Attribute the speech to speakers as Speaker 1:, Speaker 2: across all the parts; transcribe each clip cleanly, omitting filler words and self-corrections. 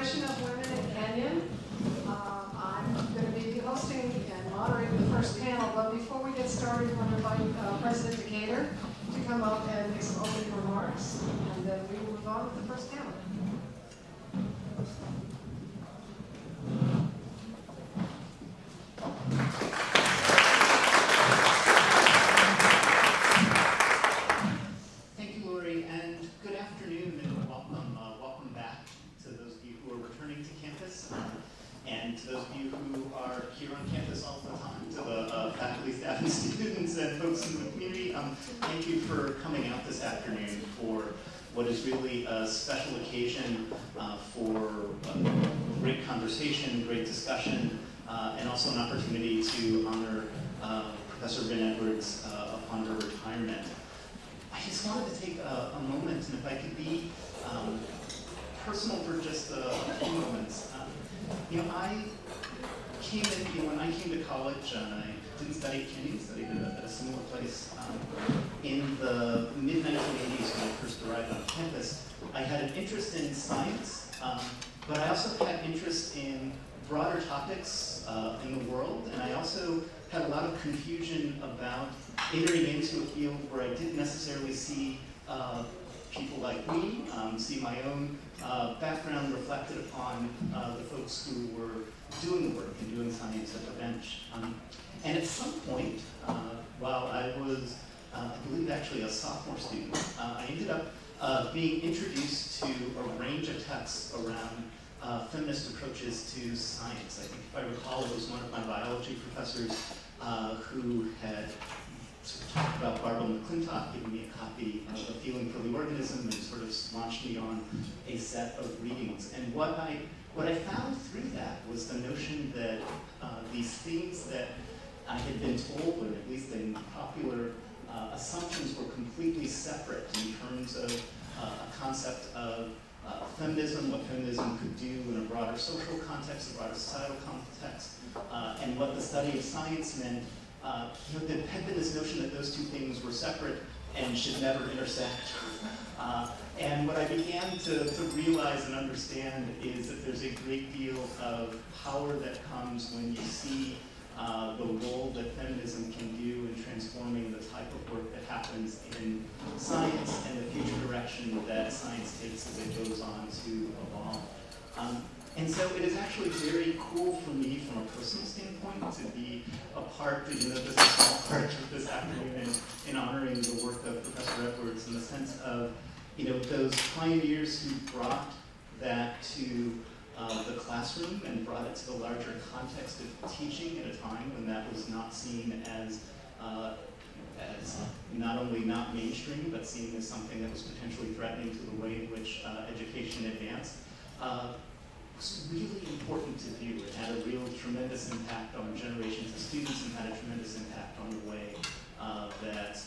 Speaker 1: celebration of women in Kenyon. I'm going to be hosting and moderating the first panel, but before we get started, I want to invite President Decatur to come up and make some opening remarks, and then we will move on with the first panel.
Speaker 2: Thank you, Lori, and good afternoon and welcome back to those of you who are returning to campus, and to those of you who are here on campus all the time, to the faculty, staff, and students, and folks in the community. Thank you for coming out this afternoon for what is really a special occasion for great conversation, great discussion, and also an opportunity to honor Professor Bryn Edwards upon her retirement. I just wanted to take a moment, and if I could be personal for just a few moments. I came in, when I came to college, I didn't study at Kenyon, studied at a similar place. In the mid-1980s, when I first arrived on campus, I had an interest in science, but I also had interest in broader topics in the world, and I also had a lot of confusion about entering into a field where I didn't necessarily see people like me, see my own background reflected upon the folks who were doing the work and doing science at the bench. And at some point, while I was, I believe actually a sophomore student, I ended up being introduced to a range of texts around feminist approaches to science. I think if I recall, it was one of my biology professors who had sort of talked about Barbara McClintock, giving me a copy of A Feeling for the Organism, and sort of launched me on a set of readings. And what I found through that was the notion that these things that I had been told, or at least in popular assumptions, were completely separate in terms of a concept of feminism, what feminism could do in a broader social context, a broader societal context, and what the study of science meant. There had been this notion that those two things were separate and should never intersect. And what I began to realize and understand is that there's a great deal of power that comes when you see the role that feminism can do in transforming the type of work that happens in science and the future direction that science takes as it goes on to evolve. And so it is actually very cool for me from a personal standpoint to be a part, just a small part of this afternoon in honoring the work of Professor Edwards in the sense of, those pioneers who brought that to the classroom and brought it to the larger context of teaching at a time when that was not seen as not only not mainstream, but seen as something that was potentially threatening to the way in which education advanced. Was really important to view. It had a real tremendous impact on generations of students and had a tremendous impact on the way that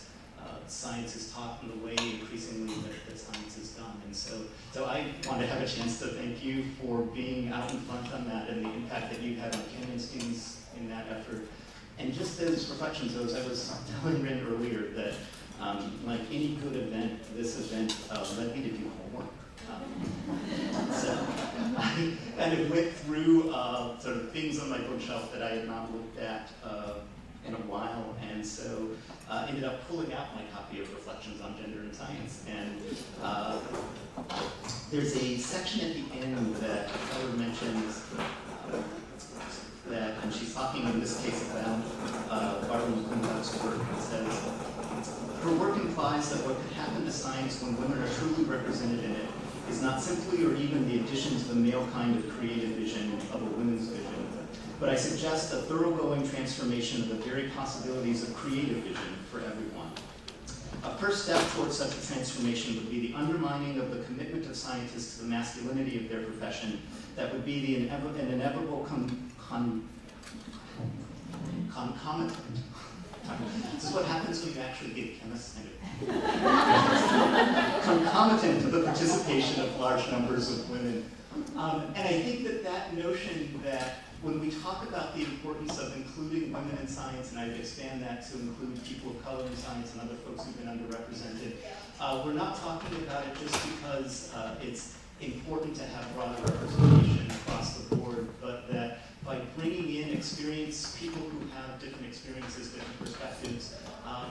Speaker 2: science is taught and the way increasingly that science is done. And so I want to have a chance to thank you for being out in front on that and the impact that you've had on Kenyon students in that effort. And just those reflections, as I was telling Bryn earlier, that like any good event, this event led me to do homework. So I kind of went through sort of things on my bookshelf that I had not looked at in a while, and so ended up pulling out my copy of Reflections on Gender and Science. And there's a section at the end that Heather mentions that, and she's talking in this case about Barbara McClintock's work. It says, her work implies that what could happen to science when women are truly represented in it is not simply or even the addition to the male kind of creative vision of a women's vision, but I suggest a thoroughgoing transformation of the very possibilities of creative vision for everyone. A first step towards such a transformation would be the undermining of the commitment of scientists to the masculinity of their profession that would be an inevitable concomitant. This is what happens when you actually give chemists concomitant to the participation of large numbers of women. And I think that notion that when we talk about the importance of including women in science, and I'd expand that to include people of color in science and other folks who've been underrepresented, we're not talking about it just because it's important to have broader representation across the board, but that by bringing in people who have different experiences, different perspectives,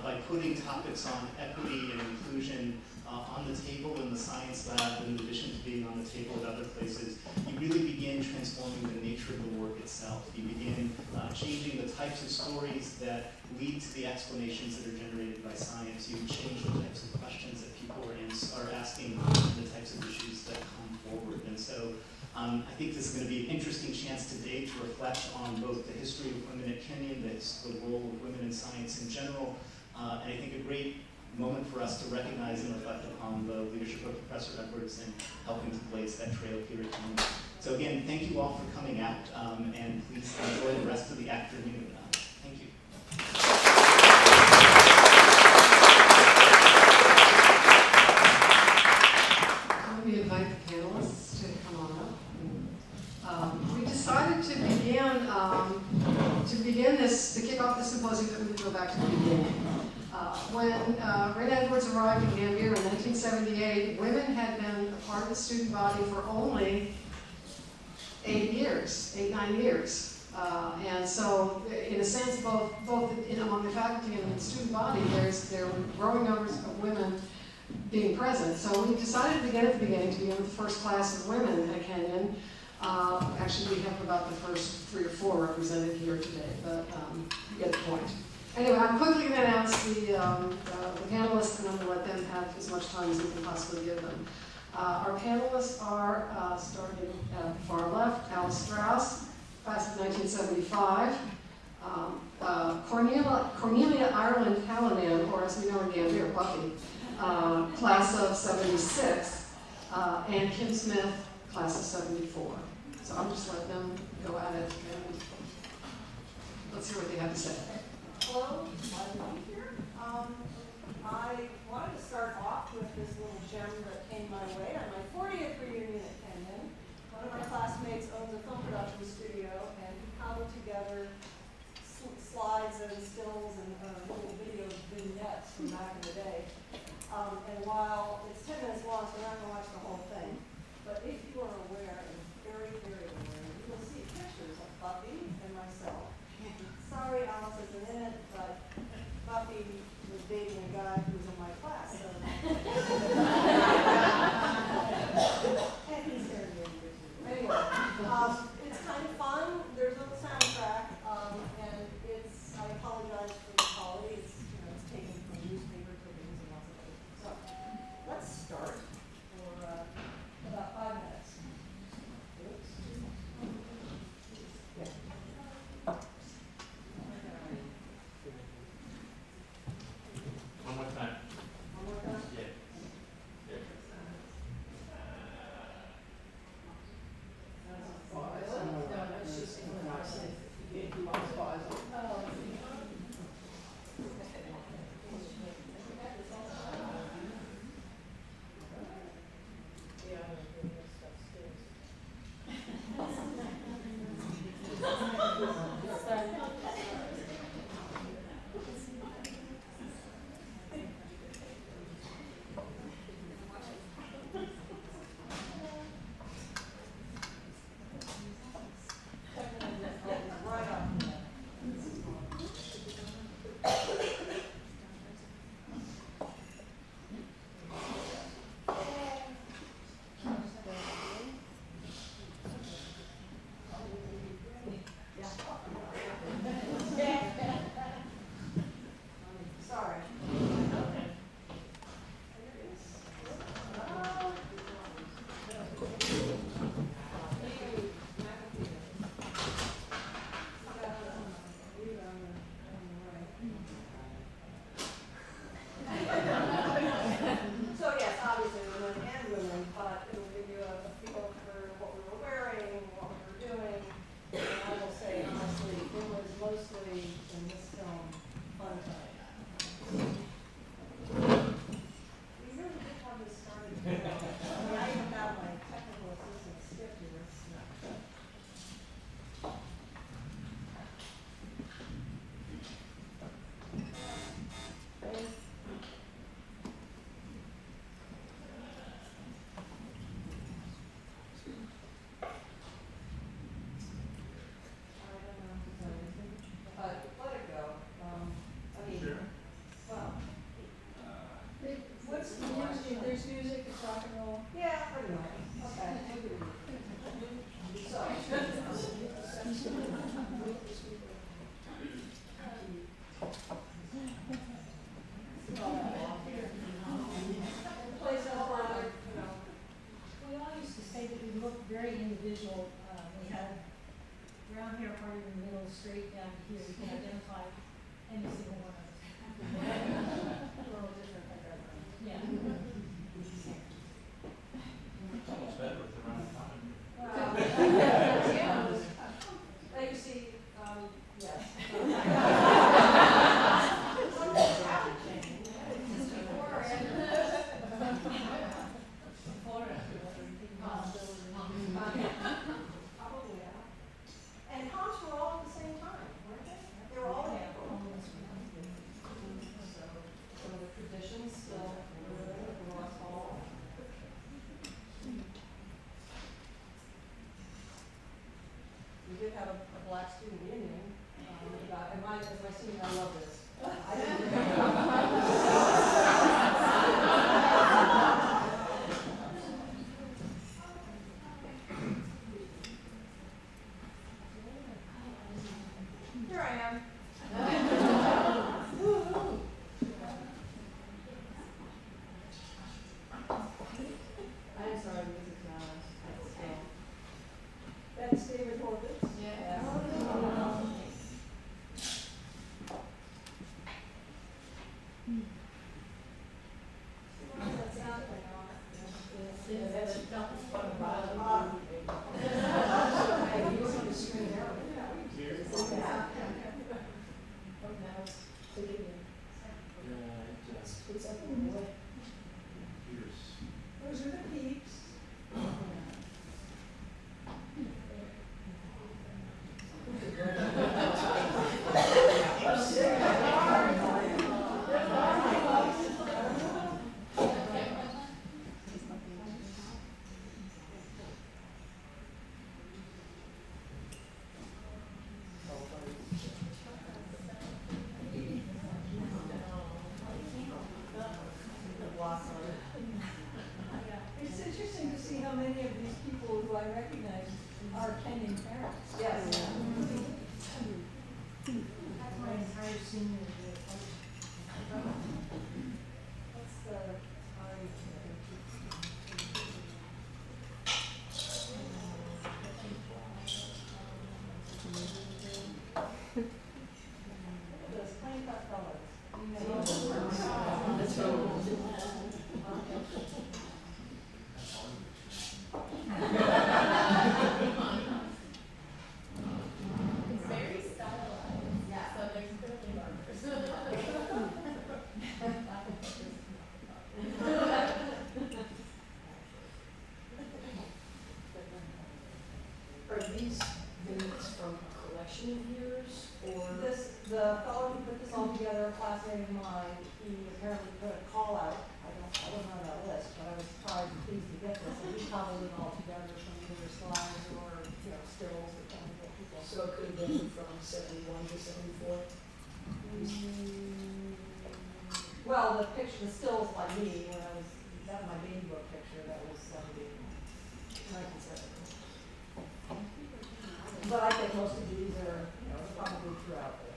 Speaker 2: by putting topics on equity and inclusion on the table in the science lab, in addition to being on the table at other places, you really begin transforming the nature of the work itself. You begin changing the types of stories that lead to the explanations that are generated by science. You change the types of questions that people are asking, and the types of issues that come forward. And so I think this is going to be an interesting chance today to reflect on both the history of women at Kenyon, the role of women in science in general, and I think a great moment for us to recognize and reflect upon the leadership of Professor Edwards and helping to blaze that trail here at Kenyon. So again, thank you all for coming out, and please enjoy the rest of the afternoon. Thank you.
Speaker 1: Let me invite the panelists to come on up. We decided to kick off the symposium that we would go back to the beginning. When Ren Edwards arrived in Gambier in 1978, women had been a part of the student body for only 9 years. And so, in a sense, both among the faculty and the student body, there were growing numbers of women being present. So we decided to begin at the beginning, to begin with the first class of women at Kenyon. Actually, we have about the first 3 or 4 represented here today, but you get the point. Anyway, I'm quickly going to announce the panelists, and I'm going to let them have as much time as we can possibly give them. Our panelists are, starting at the far left, Alice Strauss, class of 1975, Cornelia Ireland Hallinan, or as we know in Gambier, Buffy, class of 76, and Kim Smith, class of 74. So I'll just let them go at it, and let's hear what they have to say.
Speaker 3: Hello, glad to be here. I wanted to start off with this little gem that came my way on my 40th reunion at Kenyon. One of my classmates owns a film production studio, and he cobbled together slides and stills and little video vignettes from back in the day. And while it's 10 minutes long, so we're not going to watch the whole thing, but if you are aware, and very, very aware, you will see pictures of Buffy and myself. Sorry, Alice isn't in it, but Buffy was dating a guy who was in my class. So. And he's there to too. Anyway, it's kind of fun. There's a little soundtrack, and I apologize for the quality. It's taken from newspaper clippings and lots of other things. So I love this. Here I am.
Speaker 4: I'm sorry, Mrs. Malice.
Speaker 3: That's David Horvitz.
Speaker 4: Yeah.
Speaker 3: What does that sound thing on?
Speaker 1: Hey, you were on the screen there.
Speaker 3: Those are the peeps. It's interesting to see how many of these people who I recognize are Kenyon parents. Yes.
Speaker 1: That's my entire senior year.
Speaker 3: That's the, those plain cut colors.
Speaker 4: It's very stylized. Yeah. So there's clearly markers.
Speaker 5: Are these minutes from collection of years, or?
Speaker 3: The fellow who put this all together, a classmate of mine, he apparently put a call out. I wasn't on that list, but I was surprised and pleased to get this. And he cobbled it all together from either slides or, stills or something that people.
Speaker 5: So it could have been from 71 to 74?
Speaker 3: Well, the picture, the stills like me, when I was, that was my baby book picture, that was 1970. But I think most of these are, probably throughout the.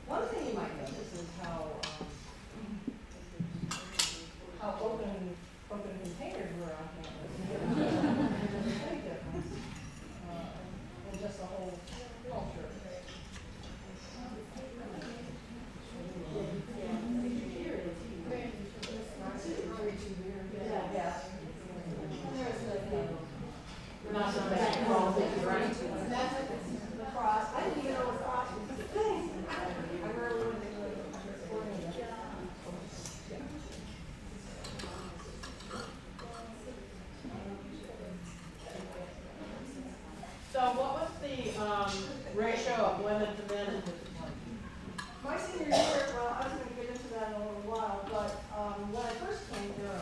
Speaker 3: One thing you might notice is how open containers were on campus. There's a big difference, in just the whole culture. Yeah. And there's the cross. I didn't even know what cross was a thing. I rarely went to the sporting event.
Speaker 4: So what was the ratio of women to men in this one?
Speaker 3: My senior year, well, I was going to get into that in a little while, but when I first came here,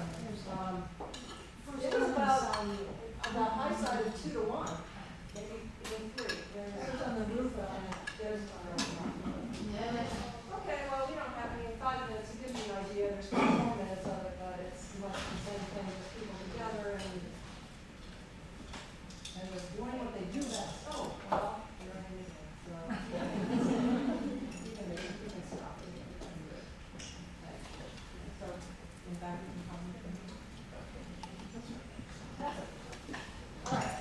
Speaker 3: it was about high side of 2 to 1, maybe 3. There's on the roof, there's okay, well, we don't have any 5 minutes to give you an idea. There's 4 minutes of it, but it's much the same thing, just people together and they're doing what they do best. Oh, well, you're in the so you can stop it. So, in fact, you can come. All right.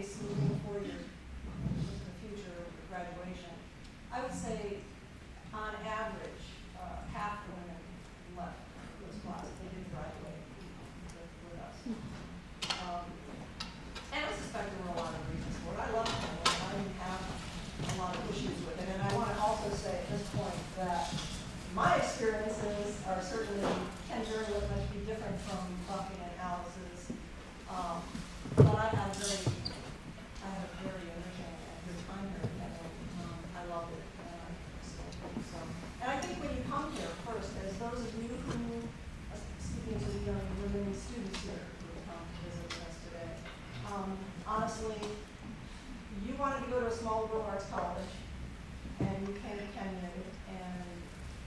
Speaker 3: case moving forward into the future of graduation, I would say on average, half the women left those classes. They didn't graduate with us. And I suspect there were a lot of reasons for it. I love it. I didn't have a lot of issues with it. And I want to also say at this point that my experiences are certainly can very much be different from Buffy and Alice's. But I had a very enriching and good time here, and I loved it. And I still think so. And I think when you come here first, as those of you who, speaking to the young women students here who have come to visit with us today, honestly, you wanted to go to a small liberal arts college, and you came to Kenyon, and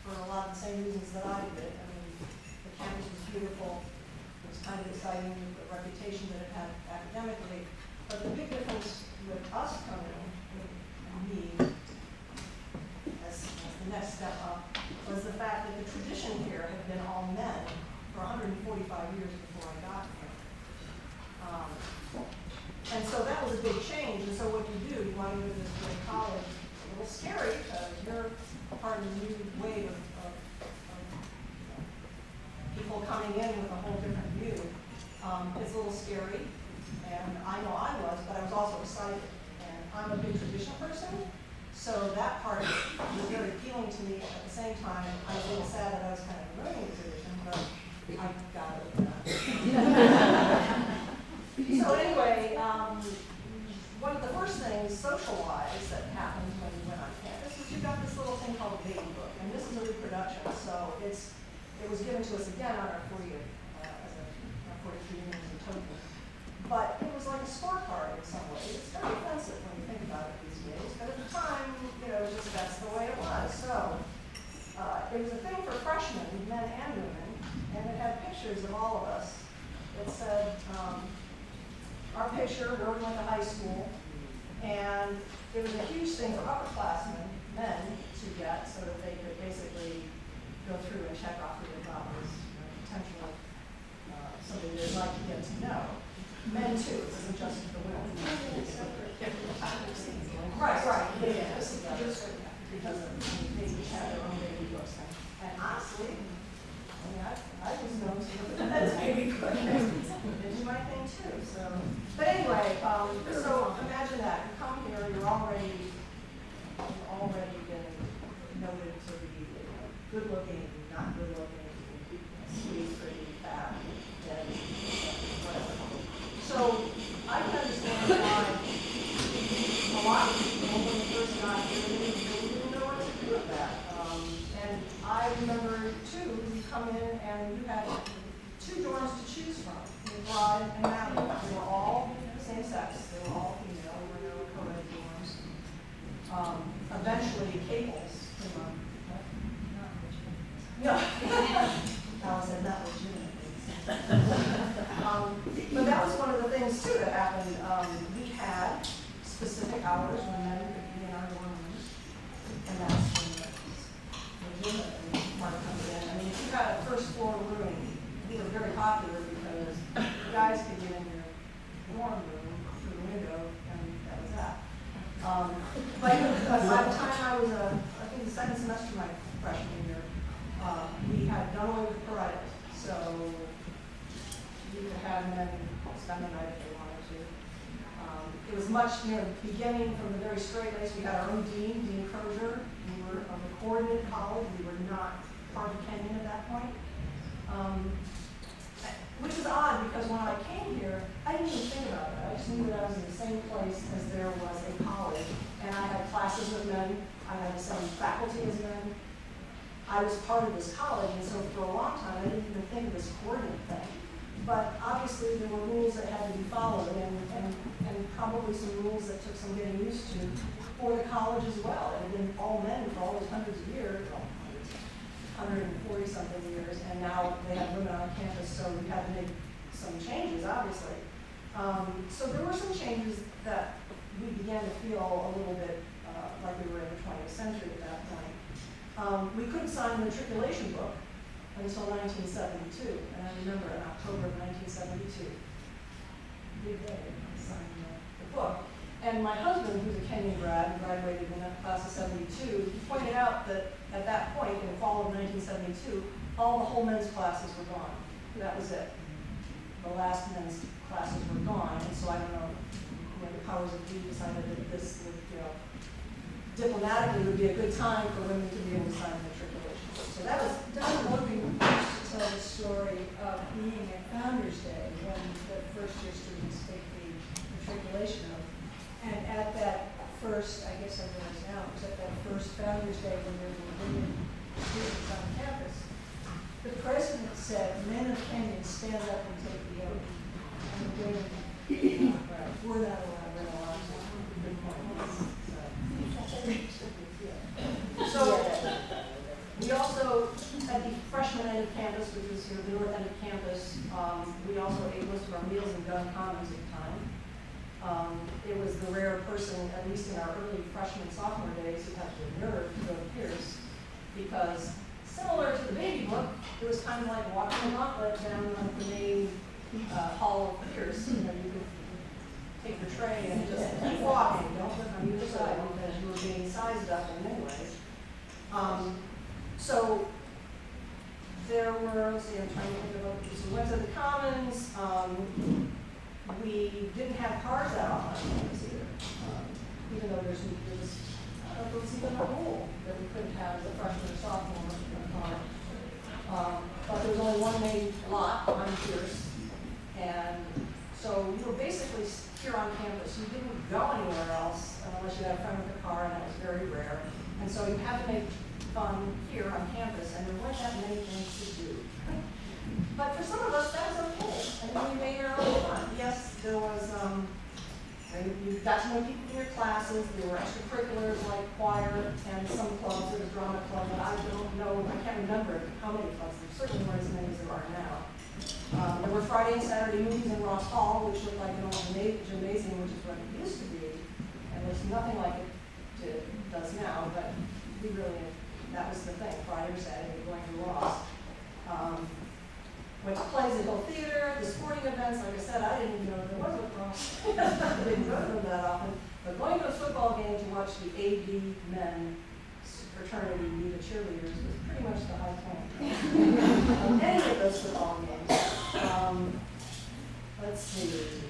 Speaker 3: for a lot of the same reasons that I did. I mean, the campus was beautiful, it was kind of exciting, the reputation that it had academically, but the big difference with us coming, with me, as the next step up, was the fact that the tradition here had been all men for 145 years before I got here. And so that was a big change, and so what you do, you want to go to this great college, a little scary, because you're part of the new wave of people coming in with a whole different view. It's a little scary, and I know I was, but I was also excited. And I'm a big tradition person, so that part was very appealing to me. At the same time, I was a little sad that I was kind of ruining the tradition, but I got it. So anyway, one of the first things social-wise that happened when we went on campus was you got this little thing called a baby book, and this is a reproduction, so it was given to us again on our 40th, as our 43 years in total. But it was like a scorecard in some ways. It's very offensive when you think about it these days, but at the time, just that's the way it was. So it was a thing for freshmen, men and women, and it had pictures of all of us. It said, our picture, where we went to high school, and it was a huge thing for upperclassmen, men, to get so that they could basically go through and check off who they thought was potentially somebody they'd like to get to know. Men too, it wasn't just for women. Right, yeah, just because they each had their own baby books. And honestly, I was known to look at the men's baby book. They do my thing too. But anyway, so imagine that. You come here, you've already been noted to be good looking, not good looking, sweet, pretty, fat, dead, whatever. So I can understand why a lot of people, when they first got here, they didn't know what to do with that. And I remember too, you come in and you had 2 dorms to choose from, McBride and Madeline. They were all same sex, they were all female, there were no co-ed dorms. Eventually, Cable's came up. No. Alice said not legitimate. But that was one of the things too that happened. We had specific hours when men could be in our dorm rooms, and that's when the legitimate part comes in. I mean, if you had a first floor room, we were very popular because the guys could get in your dorm room through the window, and that was that. But by the time I was, I think the second semester of my freshman year, we had done away with parental, so you could have men spend the night if they wanted to. It was much, beginning from the very straight lace. We had our own dean, Dean Crozier. We were a coordinated college. We were not part of Kenyon at that point. Which is odd because when I came here, I didn't even think about it. I just knew that I was in the same place as there was a college. And I had classes with men. I had the same faculty as men. I was part of this college, and so for a long time, I didn't even think of this coordinate thing. But obviously, there were rules that had to be followed, and probably some rules that took some getting used to for the college as well. It had been all men for all those hundreds of years, 140-something years, and now they have women on campus, so we had to make some changes, obviously. So there were some changes that we began to feel a little bit like we were in the 20th century at that point. We couldn't sign the matriculation book until 1972, and I remember in October of 1972, big day, I signed the book. And my husband, who's a Kenyon grad, graduated in that class of 72, he pointed out that at that point, in the fall of 1972, all the whole men's classes were gone. That was it. The last men's classes were gone, and so I don't know, the powers of be decided that this would, diplomatically would be a good time for women to be able to sign the matriculation. So that was,
Speaker 6: Don Logan used to tell the story of being at Founders Day when the first year students take the matriculation oath. And at that first, I guess I realize now, it was at that first Founders Day when there were women students on campus, the president said, "Men of Kenyon, stand up and take the oath." And the women, we're not allowed, we're not allowed. Good point.
Speaker 3: So we also, at the freshman end of campus, which is your north end of campus, we also ate most of our meals in Gun Commons at the time. It was the rare person, at least in our early freshman sophomore days, who had the nerve to go to Pierce, because similar to the baby book, it was kind of like walking a gauntlet down like the main hall of Pierce. You could take the tray and just keep walking, don't look on either side because you were being sized up in many ways. So there were, let's see, I'm trying to think about this. We went to the Commons. We didn't have cars that often on campus either, even though there was even a rule that we couldn't have the freshman or sophomore in a car. But there was only one main lot on Pierce, and so you were basically here on campus. You didn't go anywhere else unless you had a friend with a car, and that was very rare. And so you had to make fun here on campus, and there weren't that many things to do. But for some of us, that was okay. I mean, we made our own fun. Yes, there was, you got to know people in your classes. There were extracurriculars like choir and some clubs. There was drama club, but I don't know, I can't remember how many clubs. There certainly weren't as many as there are now. There were Friday and Saturday movies in Ross Hall, which looked like an old gymnasium, which is what it used to be. And there's nothing like it does now, but we really, that was the thing, Friday or Saturday, going to Ross. Went to plays at Hill Theater, the sporting events, like I said, I didn't even know there was a cross. I didn't go to them that often. But going to a football game to watch the AD men fraternity be the cheerleaders was pretty much the high point of any of those football games. Let's see.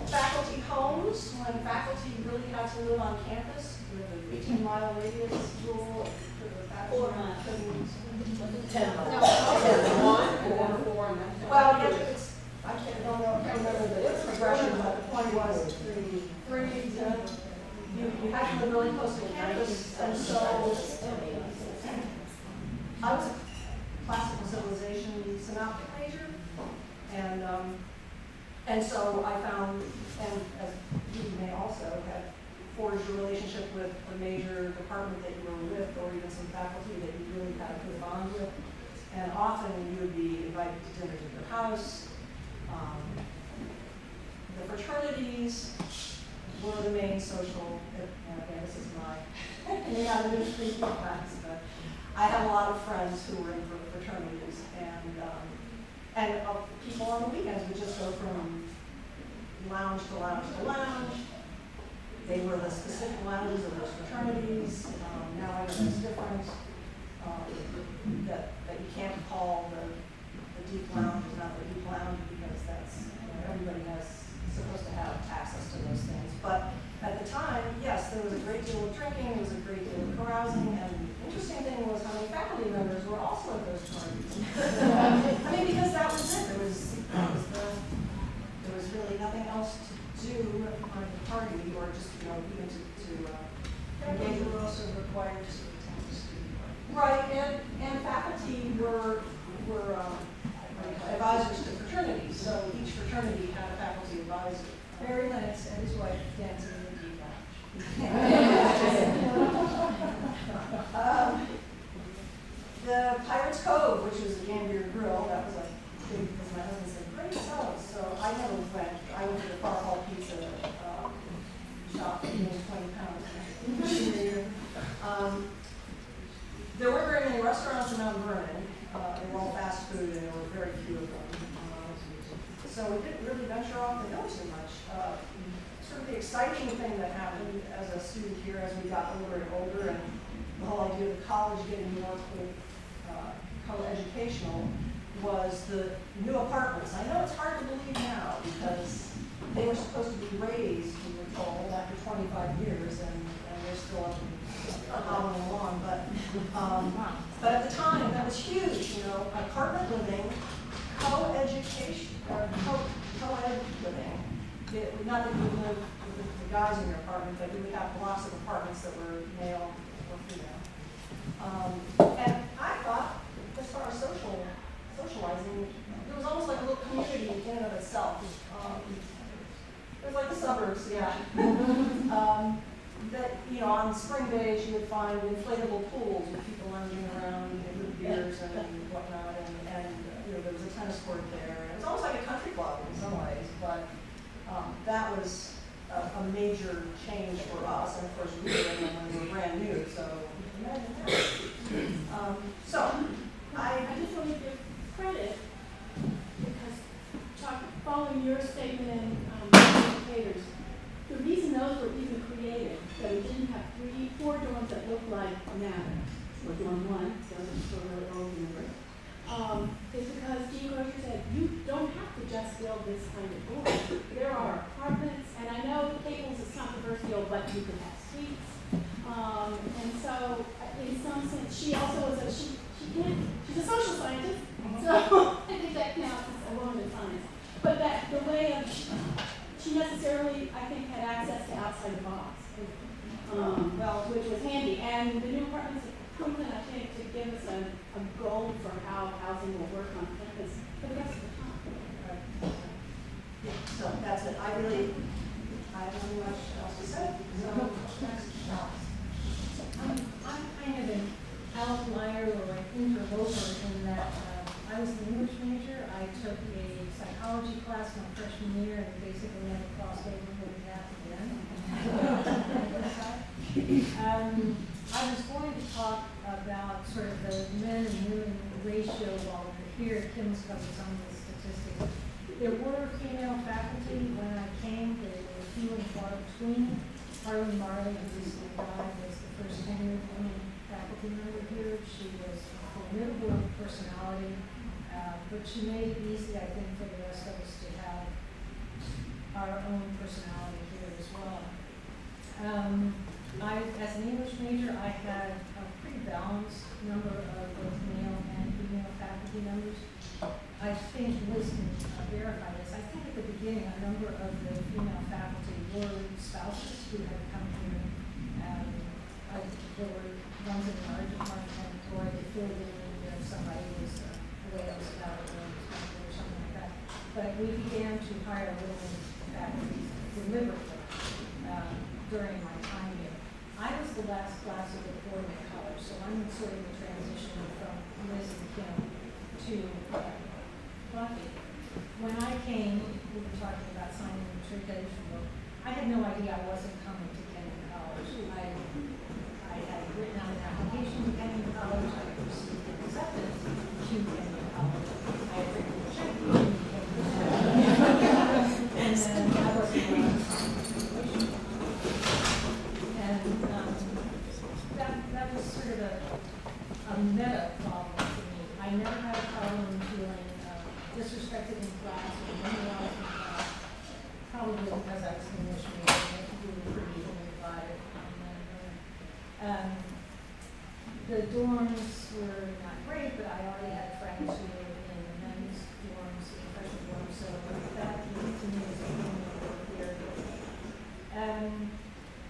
Speaker 3: Faculty homes, when faculty really had to live on campus, with a 15-mile radius rule for the faculty couldn't.
Speaker 4: 10 miles.
Speaker 1: No, 4, and then.
Speaker 3: Well, yeah, it's, I can't remember the progression, but the point was you had to live really close to campus, and so I was a classical civilization synoptic major, and so I found, and as you may also have forged a relationship with a major department that you were with, or even some faculty that you really had a good bond with. And often you would be invited to dinners at their house. The fraternities were the main social, again, this is my, may not have been freaky times, but I had a lot of friends who were in fraternities, and people on the weekends would just go from lounge to lounge to lounge. They were the specific lounges of those fraternities. Now I know it's different. That you can't call the deep lounge is not the deep lounge because that's, everybody supposed to have access to those things. But at the time, yes, there was a great deal of drinking, there was a great deal of carousing, and the interesting thing was how many faculty members were also at those parties. I mean, because that was it. There was really nothing else to do on the party, or just, even to
Speaker 6: Faculty were also required to attend the student body.
Speaker 3: right, and faculty were advisors to fraternities, so each fraternity had a faculty advisor.
Speaker 6: Barry Lennox and his wife dancing in the deep lounge.
Speaker 3: The Pirates Cove, which was a Gambier grill, that was like big because my husband said, great sauce. So I never went. I went to the Far Hall Pizza shop and gained 20 pounds. There weren't very many restaurants in Mount Vernon. They were all fast food, and there were very few of them. So we didn't really venture off to go too much. Sort of the exciting thing that happened as a student here as we got older and older, and the whole idea of college getting more co-educational, was the new apartments. I know it's hard to believe now because they were supposed to be raised, we were told, after 25 years, and they're still up and hobbling along. But at the time, that was huge, you know, apartment living, co-education, co-ed living. Not that you would live with the guys in your apartment, but you would have lots of apartments that were male or female. And I thought, as far as socializing, it was almost like a little community in and of itself. It was like the suburbs, yeah. That, you know, on spring days you would find inflatable pools with people lounging around with beers and whatnot, and you know, there was a tennis court there. It was almost like a country club in some ways, but that was a major change for us, and of course we were in when we were brand new, so imagine that. So,
Speaker 7: I just want to give credit because following your statement and educators, the reason those were even created, that we didn't have 4 dorms that looked like Navin, or dorm 1, those are still really old members, is because Dean Grocer said, you don't have to just build this kind of dorm. There are apartments, and I know Cable's is controversial, but you can have suites. And so, in some sense, she also was she's a social scientist, so I think that counts as a woman in science. But that the way of, she necessarily, I think, had access to outside the box, which was handy. And the new apartments have proven, I think, to give us a goal for how housing will work on campus for the rest of the time.
Speaker 3: so that's it. I don't have much else to say. So, next, Alex.
Speaker 8: I'm kind of an outlier or an interloper in that I was an English major. I took a psychology class my freshman year and basically never crossed over with that again. I was going to talk about sort of the men and women ratio while we're here. Kim's covered some of the statistics. There were female faculty when I came. There were few and far between. Harlan Marley, who recently died, was the first tenured woman faculty member here. She was a formidable personality, but she made it easy, I think, for the rest of us to have our own personality here as well. As an English major, I had a pretty balanced number of both male and female faculty members. I think Liz can verify this. I think at the beginning, a number of the female faculty were spouses who had come here. There were ones in the large department, or they filled in if somebody was away on spouse or something like that. But we began to hire women faculty deliberately during my time here. I was the last class of the coordinate college, so I'm sort of the transition from Liz and Kim to Buffy. When I came, we were talking about signing the matriculation book. I had no idea I wasn't coming to Kenyon College. I had written out an application to Kenyon College. I had received an acceptance to Kenyon College. I had written a check to Kenyon College. And then I wasn't allowed to sign the matriculation book. And that was sort of a meta problem for me. I never had a problem feeling disrespected in class or memorized in class, probably because I was an English major and we were pretty evenly divided on that. The dorms were not great, but I already had friends who were in the men's dorms, the freshman dorms, so that to me was a thing that worked very good.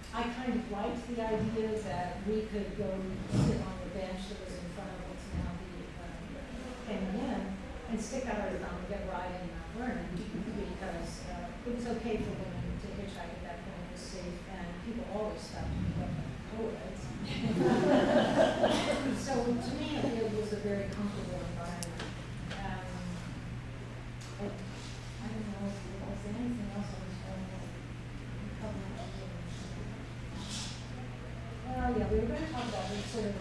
Speaker 8: I kind of liked the idea that we could go sit on the bench that was in front of what's now the Kenyon and stick out our thumb and get right in Mount Vernon because it was okay for women to hitchhike at that point. It was safe, and people always stopped to pick up co-eds. So to me, it was a very comfortable environment. I don't know if there was anything else I was going to cover. Well, yeah, we were going to talk about sort of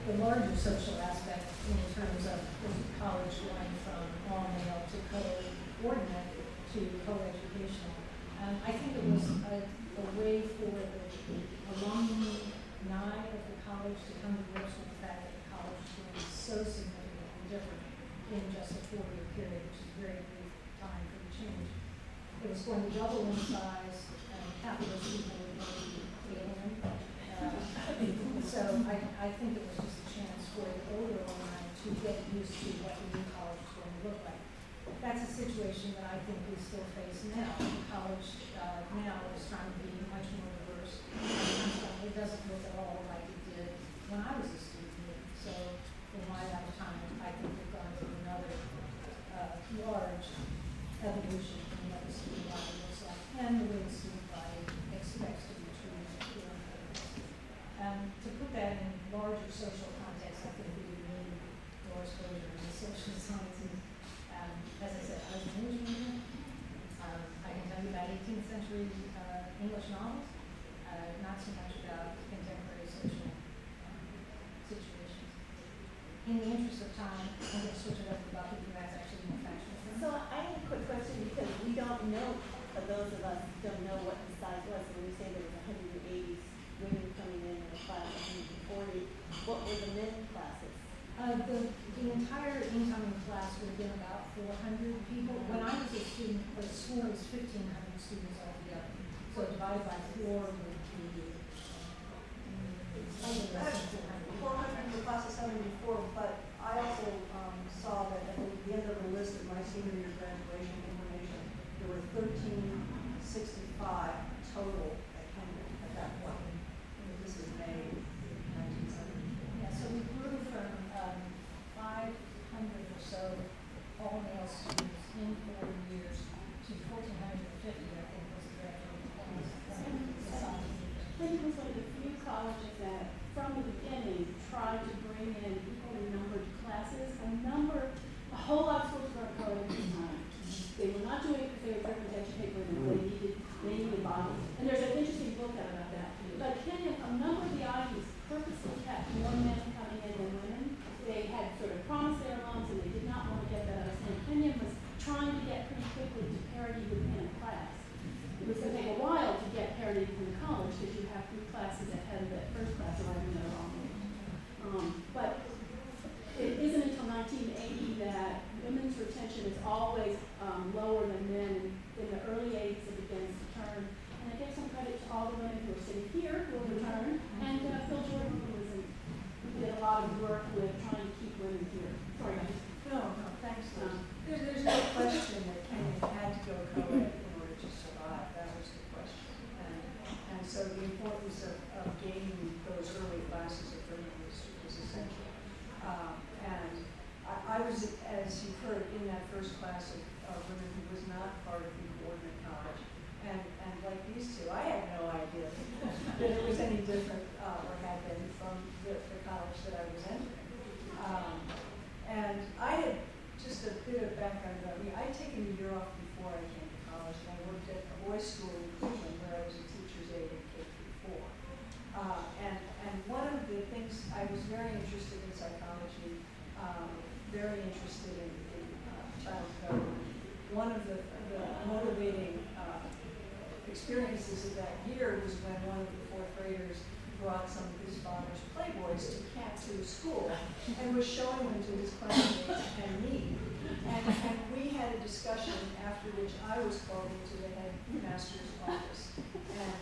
Speaker 8: the larger social aspect in terms of college going from all male to co-ordinate to co-educational. I think it was a way for the alumni of the college to come to grips with the fact that the college was going to be so significantly different in just a 4-year period, which is a very brief time for the change. It was going to double in size, and half of those people were going to be alien. So I think it was just a chance for the older alumni to get used to what the new college was going to look like. That's a situation that I think we still face now. The college now is trying to be much more diverse. It doesn't look at all like it did when I was a student. So in my lifetime, I think we've gone through another large evolution in what the student body looks like and the way the student body expects to be treated here on campus. To put that in larger social context, I think we would need more exposure in the social sciences. As I said, I was an English major. I can tell you about 18th century English novels, not so much about contemporary social situations. In the interest of time, I'm going to switch it up about who that's actually more factual.
Speaker 7: So I have a quick question because we don't know, for those of us who don't know what the size was, when we say there was 180 women coming in a class of 140, what were the men classes?
Speaker 8: The entire incoming class would have been about 400 people. When I was a student, the school was 1,500 students altogether. So divided by 4 would be over less than 400.
Speaker 3: 400 in the class of 74, but I also saw that at the end of the list of my senior year graduation information, there were 1,365 total at Kenyon at that point. And this is May 1974.
Speaker 8: Yeah, so we grew from 500 or so all-male students in 4 years to 1,450, I think, was the graduating class.
Speaker 7: Kenyon was one of the few colleges that, from the beginning, tried to bring in equally numbered classes. A whole lot of schools weren't going at the time. They were not doing it because they were trying to educate women. They needed bodies. And there's an interesting book out about that. But Kenyon, a number of the Ivies purposely kept more men coming in than women. They had sort of promised their alums and they did not want to get that out of hand. Kenyon was trying to get pretty quickly to parity within a class. It was going to take a while to get parity within the college because you have 3 classes ahead of that first class, or I don't know wrong. But it isn't until 1980 that women's retention is always lower than men. In the early 80s, it begins to turn. And I give some credit to all the women who are sitting here who will return. And Phil Jordan, who did a lot of work with trying to keep women here. Sorry, guys.
Speaker 6: No, thanks, Liz. There's no question that Kenyon had to go co-ed in order to survive. That was the question. And so the importance of gaining those early classes of women was essential. And I was, as you've heard, in that first class of women who was not part of the coordinate college. And like these two, I had no idea that it was any different or had been from the college that I was entering. And I had just a bit of background about me. I'd taken a year off before I came to college, and I worked at a boys' school in Cleveland where I was a teacher's aide in K-4. And one of the things, I was very interested in psychology, very interested in child development. One of the motivating experiences of that year was when one of the 4th graders brought some of his father's Playboys to school and was showing them to his classmates and me. And we had a discussion after which I was called into the headmaster's office and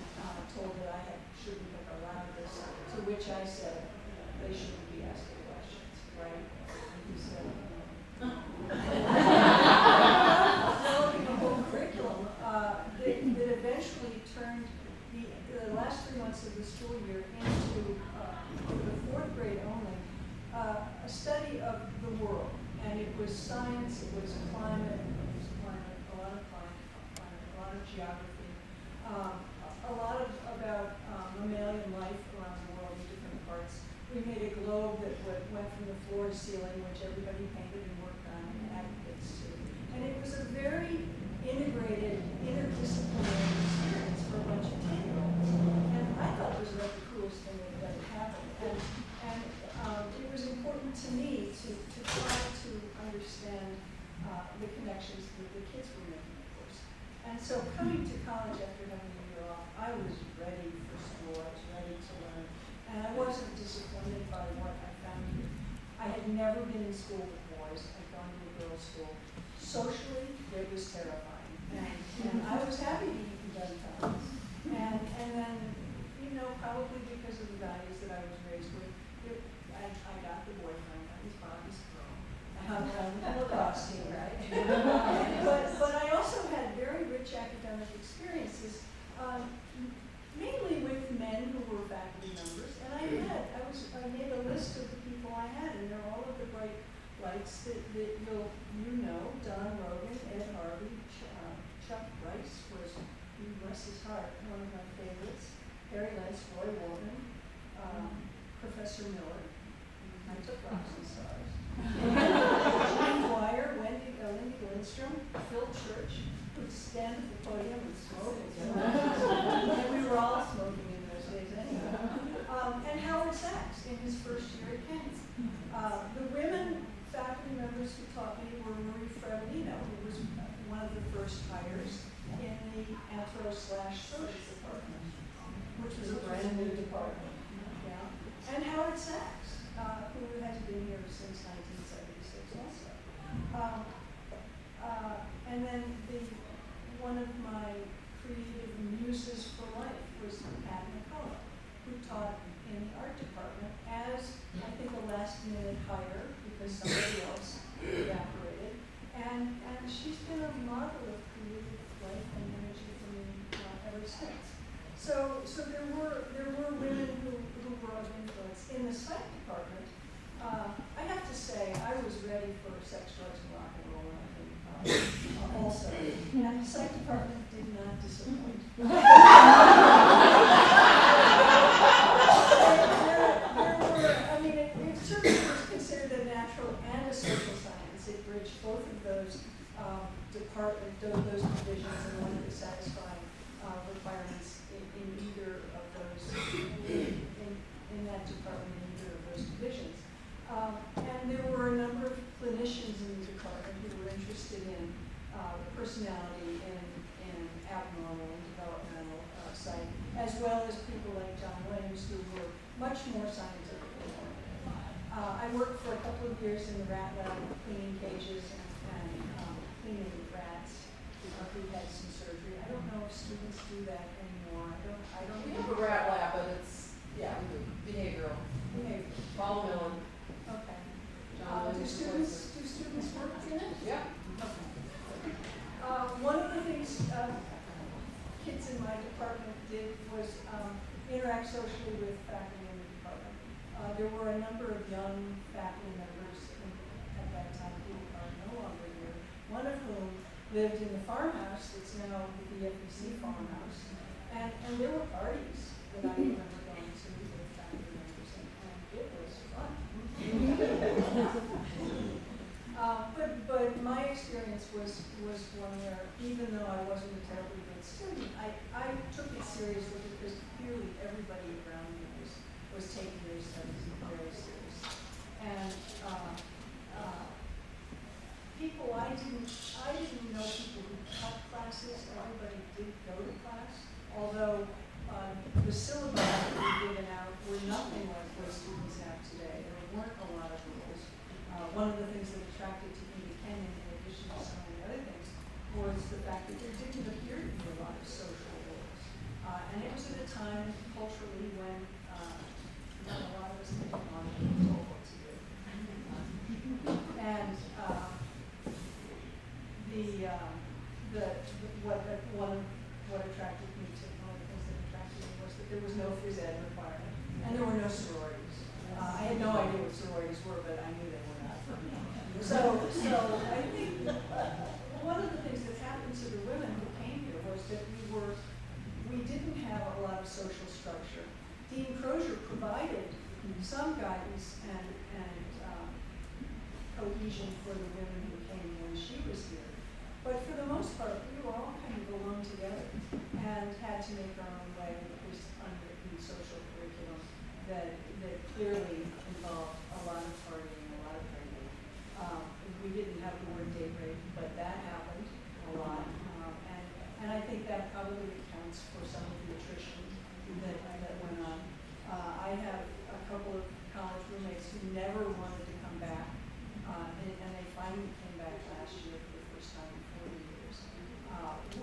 Speaker 6: told that I shouldn't have allowed this, to which I said, they shouldn't be asking questions, right? And he said, developing a whole curriculum that eventually turned the last 3 months of the school year into, for the 4th grade only, a study of the world. And it was science, it was climate, a lot of geography, a lot about mammalian life around the world in different parts. We made a globe that went from the floor to ceiling, which everybody painted and worked on and advocates to. And it was a very integrated, interdisciplinary experience for a bunch of 10-year-olds. And I thought it was about the coolest thing that had ever happened. And it was important to me to try to understand the connections that the kids were making, of course. And so coming to college after having a year off, I was ready for school, I was ready to learn. And I wasn't disappointed by what I found here. I had never been in school with boys, I'd gone to a girls' school. Socially, it was terrifying. And I was happy to eat in Dunkin'. And then, you know, probably because of the values that I was raised with, I got the boyfriend, I was Bobby's girl. On the lacrosse team, right? But I also had very rich academic experiences, mainly with men who were faculty members. And I made a list of the people I had, and they're all of the bright lights that you know, Don Rogan, Ed Harvey, Chuck Rice was, bless his heart, one of my favorites. Harry Lentz, Roy Walden, Professor Miller. I took rocks and stars. Jim Dwyer, Lindy Lindstrom, Phil Church, who'd stand at the podium and smoke. And we were all smoking in those days anyway. And Howard Sachs in his first year at Kenyon. The women faculty members who taught me were Marie Fravalino, who was one of the first hires in the Anthro/Social department, which was a brand new department. Yeah. And Howard Sachs, who has been here since 1976 also. And then one of my creative muses for life was Pat McCullough, who taught in the art department as, I think, a last-minute hire because somebody else evaporated. And she's been a model of creative life and energy for me ever since. So there were women who were of influence. In the psych department, I have to say I was ready for sex, drugs, and rock and roll. Also, and the psych department did not disappoint. It certainly was considered a natural and a social science. It bridged both of those those divisions and wanted to satisfy requirements in either of those, in that department, in either of those divisions. And there were a number of clinicians in the department who were interested in personality and abnormal and developmental psych, as well as people like John Williams, who were much more scientifically oriented. I worked for a couple of years in the rat lab, cleaning cages and cleaning rats who had some surgery. I don't know if students do that anymore. I don't
Speaker 4: We
Speaker 6: know.
Speaker 4: have a rat lab, but it's, yeah, we do behavioral. Paul Millen,
Speaker 6: Okay.
Speaker 4: John
Speaker 6: Do
Speaker 4: Williams.
Speaker 6: students work in it?
Speaker 4: Yeah.
Speaker 6: One of the things kids in my department did was interact socially with faculty in the department. There were a number of young faculty members at that time who are no longer here, one of whom lived in the farmhouse that's now the BFEC farmhouse. And there were parties that I remember going to with faculty members, and it was fun. But my experience was one where, even though I wasn't a terribly good student, I took it seriously because clearly everybody around me was taking their studies very seriously. And people I didn't know people who cut classes. Everybody did go to class, although the syllabi that were given out were nothing like what students have today. There weren't a lot of rules. One of the things that attracted me to Kenyon, in addition to so many other things, was the fact that there didn't appear to be a lot of social rules. And it was at a time culturally when not a lot of us didn't want to be told what to do. And what attracted me to one of the things that attracted me was that there was no phys ed requirement, and there were no sororities. I had no idea what sororities were, but I knew they were not. So I think one of the things that happened to the women who came here was that we didn't have a lot of social structure. Dean Crozier provided some guidance and cohesion for the women who came when she was here. But for the most part, we were all kind of alone together and had to make our own way with this unwritten social curriculum that clearly involved a lot of partying, a lot of drinking. We didn't have the word date rape, but that happened a lot. And And I think that probably accounts for some of the attrition that went on. I have a couple of college roommates who never wanted to come back, and they finally came back last year for the first time in 40 years.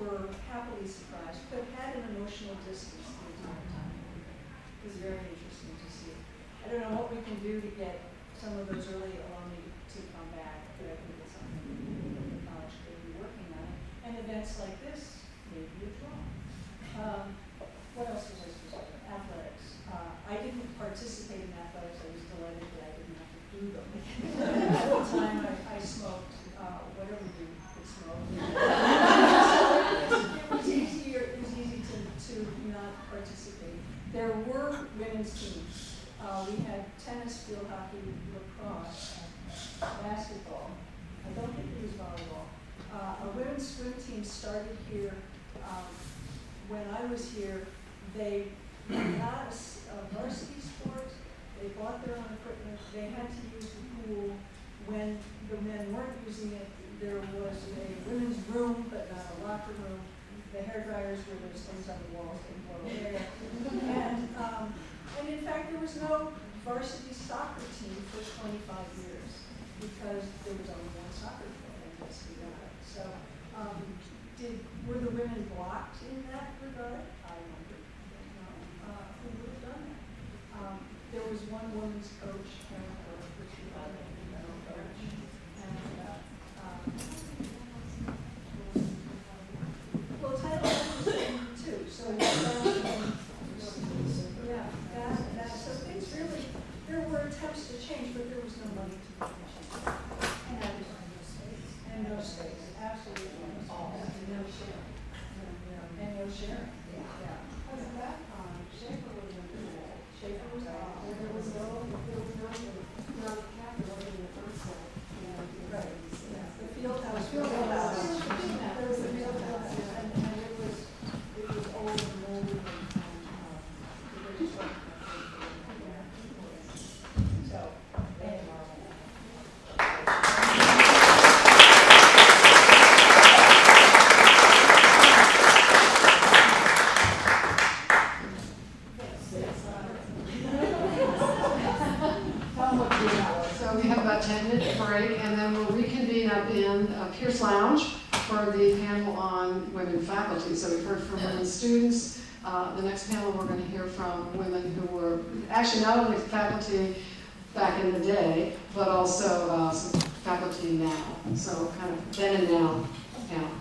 Speaker 6: Were happily surprised, but had an emotional distance the entire time. It was very interesting to see. I don't know what we can do to get some of those early alumni to come back, but I think it's something that the college could be working on. And events like this may be a draw. What else was I supposed to say? Athletics. I didn't participate in athletics. I was delighted that I didn't have to do them. At the time, I smoked whatever you could smoke. It was easy to not participate. There were women's teams. We had tennis, field hockey, lacrosse, basketball. I don't think it was volleyball. A women's swim team started here. When I was here, they were not a varsity sport. They bought their own equipment. They had to use the pool. When the men weren't using it, there was a women's room, but not a locker room. The hairdryers were those things on the walls that blow air. And in fact, there was no varsity soccer team for 25 years because there was only one soccer club in this regard. So, were the women blocked in that regard? I wonder. Who would have done that? There was one women's coach, Karen, which was a female coach, and well, Title I was too. So yeah, so things really, there were attempts to change, but there was no money to change. And that was no space. And no space, absolutely. No sharing. And no sharing. Yeah. Because that Schaefer was in the wall. Schaefer was there was no capital in the first one. Right. Yeah. The field house. There was a field house, and it was old and moldy and the British one. So,
Speaker 1: So we have about 10-minute break, and then we'll reconvene up in Pierce Lounge for the panel on women faculty. So we've heard from women students. The next panel we're going to hear from women who were actually not only faculty back in the day, but also some faculty now. So kind of then and now panel.